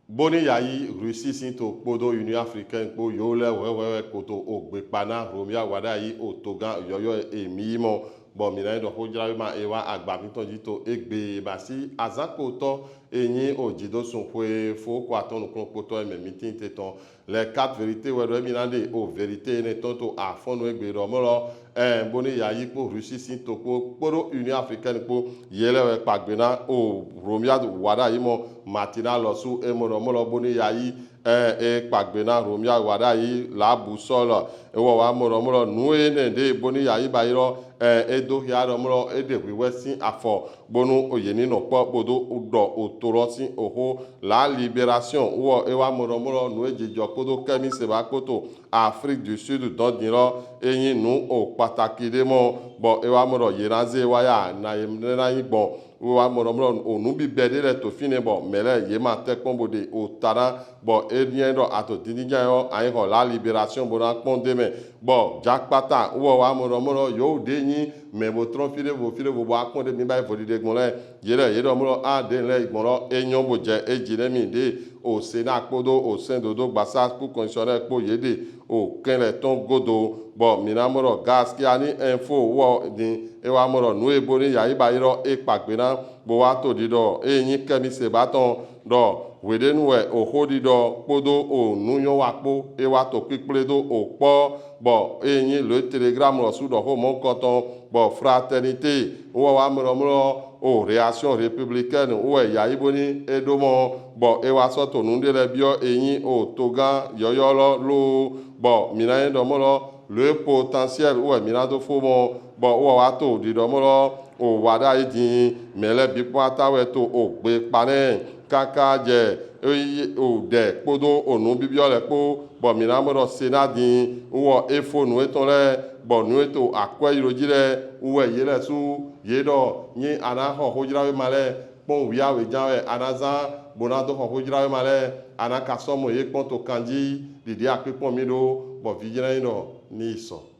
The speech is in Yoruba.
Boni yayi Russie sinto kpodo Union Africaine kpo yole wewe koto ogbepana Romia wada yi otogan yoyo emimo bon mina do hojra ma ewa agba mitonji to egbe basi azako to enyi ojido sunfwe fo kwa ton nukun poto eme meeting teton les quatre vérités wewe mina de o vérité ne tonto a fonu egbe romolo boni yayi kpo Russie sinto kpodo Union Africaine kpo yele we pagbena o Romia wada yi mo Martina losu emoromolo boni yayi pagbena Romia wada yi la boussole ewo wa moromolo nuwe ne de boni yayi bayiro edo hiaromolo ede wiwe sin afo bonu oyeni no po bodo udo otoro sin oho la libération wo ewa moromolo nuwe jijo kodo kemi seba koto Afrique du Sud don diro eyin nu o pataki de mo bo ewa moro yeraze waya na yemna yigbon wa moromolo onu bi bede le to fine bo mele yema te pombo de otara bo edien do ato didija yo ayi ho la libération bo na ponde me bo jakpata wo wa moromolo yo de yin me bo tron file bo akonde mi ba vodi de gbonle yere mo a de le igbonlo enyon bo je ejire mi de o sena kodo o sendodo gbasa ku constitutionnel po yede o kenle ton godo bo minamoro gas ki ani info wo ni ewa moro nu ebori yayi ba iro pagbena bo wa to dido eyin kemi se baton do wedenu we o hodido podo o nuyo wa po ewa to pipledo o po bo eyin le telegram lo su do ho mon koton bo fraternité wo wa moro o réaction républicaine wo yayi boni edomo bo ewa so to nu de le bio eyin o togan yoyolo lo bo minayen do moro le potentiel ou minado fomo bo o wa to di do mo o wada idin mele bi pata we to o gbe pane kaka je o de podo onu bibio le po bo minamo senadi wo efo nu eton le bo nu eto akwa irojire uwe yele su yedo ni ana ho hojirawe male pon wiya we jawe anaza bonado ho hojirawe male ana kasomo ye pon to kanji didi akpepon mi do bo vigilante no ni so